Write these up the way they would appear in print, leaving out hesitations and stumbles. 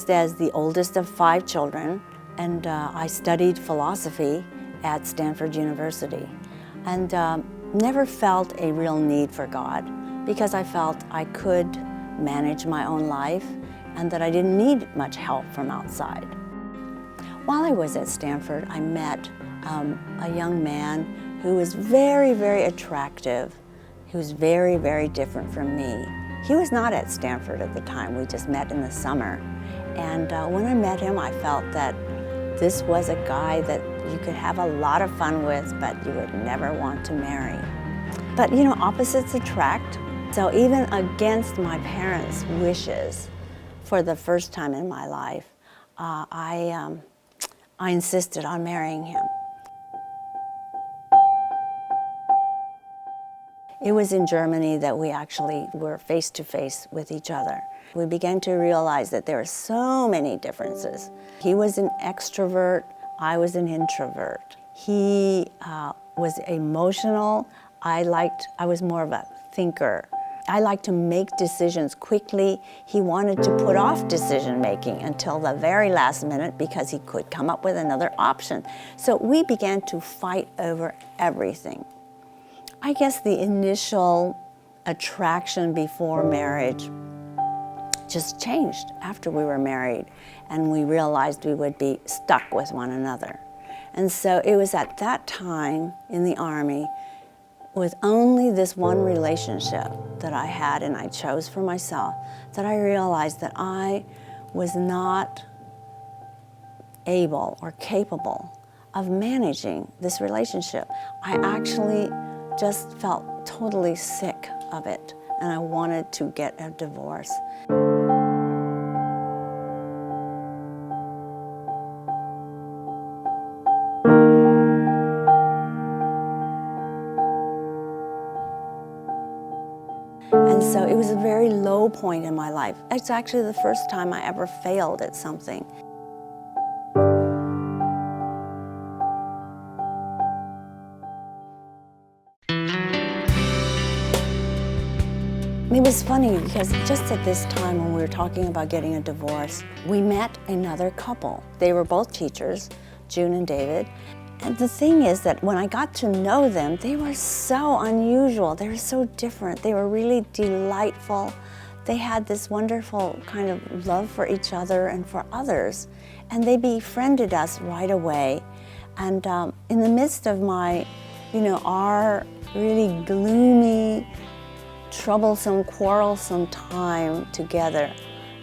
raised as the oldest of 5 children, and I studied philosophy at Stanford University, and never felt a real need for God, because I felt I could manage my own life and that I didn't need much help from outside. While I was at Stanford, I met a young man who was very, very attractive. He was very, very different from me. He was not at Stanford at the time. We just met in the summer. And when I met him, I felt that this was a guy that you could have a lot of fun with, but you would never want to marry. But you know, opposites attract. So even against my parents' wishes, for the first time in my life, I insisted on marrying him. It was in Germany that we actually were face to face with each other. We began to realize that there were so many differences. He was an extrovert, I was an introvert. He was emotional, I was more of a thinker. I liked to make decisions quickly. He wanted to put off decision making until the very last minute because he could come up with another option. So we began to fight over everything. I guess the initial attraction before marriage just changed after we were married, and we realized we would be stuck with one another. And so it was at that time in the Army, with only this one relationship that I had and I chose for myself, that I realized that I was not able or capable of managing this relationship. I actually just felt totally sick of it, and I wanted to get a divorce. And so it was a very low point in my life. It's actually the first time I ever failed at something. It was funny because just at this time when we were talking about getting a divorce, we met another couple. They were both teachers, June and David. And the thing is that when I got to know them, they were so unusual. They were so different. They were really delightful. They had this wonderful kind of love for each other and for others. And they befriended us right away. And in the midst of my, our really gloomy, troublesome, quarrelsome time together,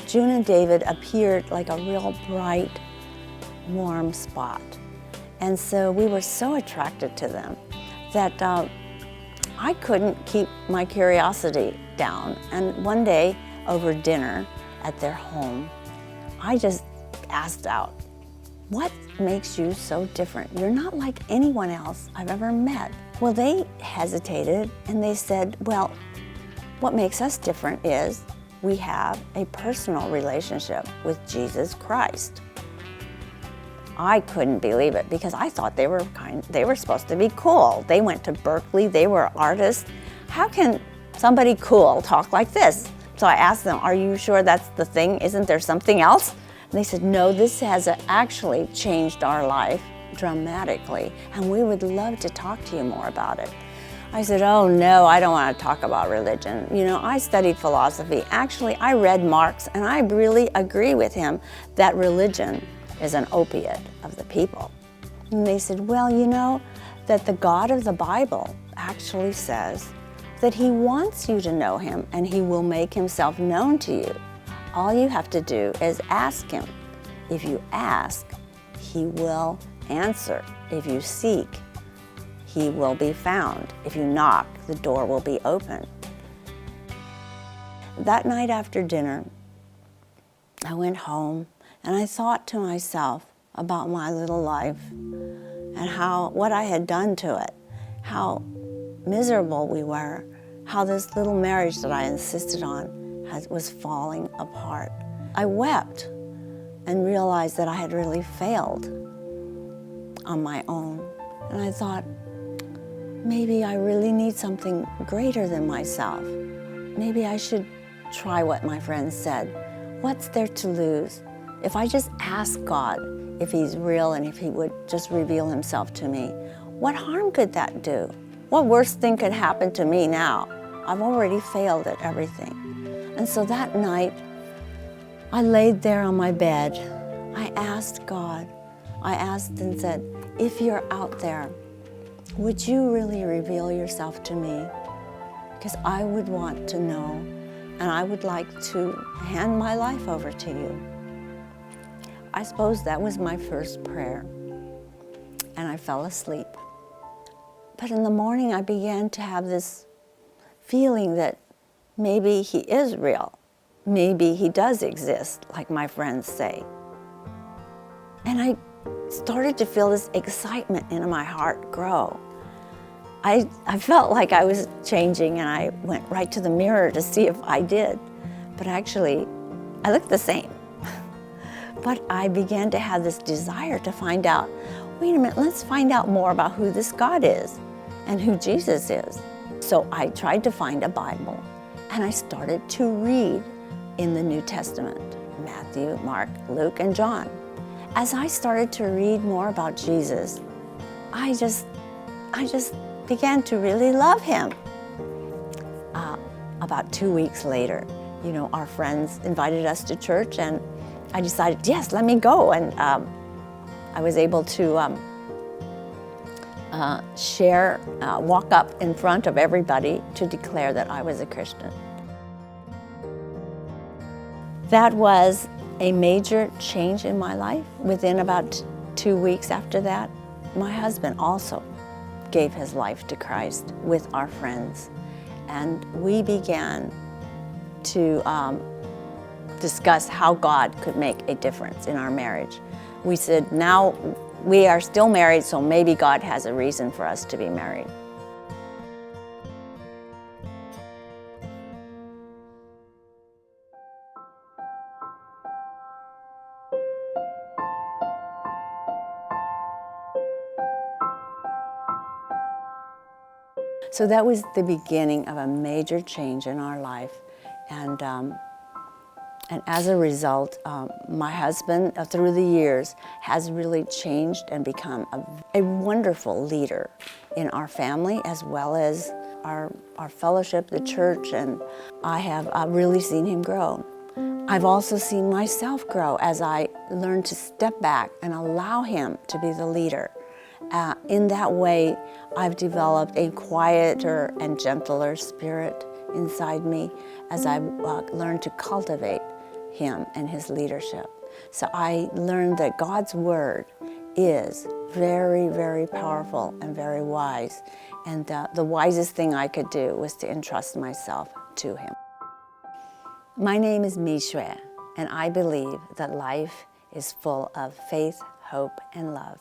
June and David appeared like a real bright, warm spot. And so we were so attracted to them that I couldn't keep my curiosity down. And one day, over dinner at their home, I just asked out, "What makes you so different? You're not like anyone else I've ever met." Well, they hesitated and they said, "Well, what makes us different is we have a personal relationship with Jesus Christ." I couldn't believe it because I thought they were supposed to be cool. They went to Berkeley, they were artists. How can somebody cool talk like this? So I asked them, "Are you sure that's the thing? Isn't there something else?" And they said, "No, this has actually changed our life dramatically, and we would love to talk to you more about it." I said, "Oh no, I don't want to talk about religion. I studied philosophy. Actually, I read Marx, and I really agree with him that religion is an opiate of the people." And they said, "Well, that the God of the Bible actually says that he wants you to know him and he will make himself known to you. All you have to do is ask him. If you ask, he will answer. If you seek, he will be found. If you knock, the door will be open." That night after dinner, I went home and I thought to myself about my little life and what I had done to it, how miserable we were, how this little marriage that I insisted on was falling apart. I wept and realized that I had really failed on my own. And I thought, maybe I really need something greater than myself. Maybe I should try what my friends said. What's there to lose? If I just ask God if he's real and if he would just reveal himself to me, what harm could that do? What worse thing could happen to me now? I've already failed at everything. And so that night, I laid there on my bed. I asked God. I asked and said, if you're out there, would you really reveal yourself to me? Because I would want to know, and I would like to hand my life over to you. I suppose that was my first prayer, and I fell asleep. But in the morning, I began to have this feeling that maybe he is real. Maybe he does exist, like my friends say. And I started to feel this excitement in my heart grow. I felt like I was changing, and I went right to the mirror to see if I did. But actually, I looked the same. But I began to have this desire to find out, wait a minute, let's find out more about who this God is and who Jesus is. So I tried to find a Bible, and I started to read in the New Testament, Matthew, Mark, Luke, and John. As I started to read more about Jesus, I just began to really love him. About 2 weeks later, our friends invited us to church, and I decided, yes, let me go. And I was able to walk up in front of everybody to declare that I was a Christian. That was a major change in my life. Within about 2 weeks after that, my husband also gave his life to Christ with our friends. And we began to discuss how God could make a difference in our marriage. We said, now we are still married, so maybe God has a reason for us to be married. So that was the beginning of a major change in our life. And as a result, my husband, through the years, has really changed and become a wonderful leader in our family, as well as our fellowship, the church, and I have really seen him grow. I've also seen myself grow as I learned to step back and allow him to be the leader. In that way, I've developed a quieter and gentler spirit inside me as I've learned to cultivate him and his leadership. So I learned that God's word is very, very powerful and very wise. And the wisest thing I could do was to entrust myself to him. My name is米雪, and I believe that life is full of faith, hope, and love.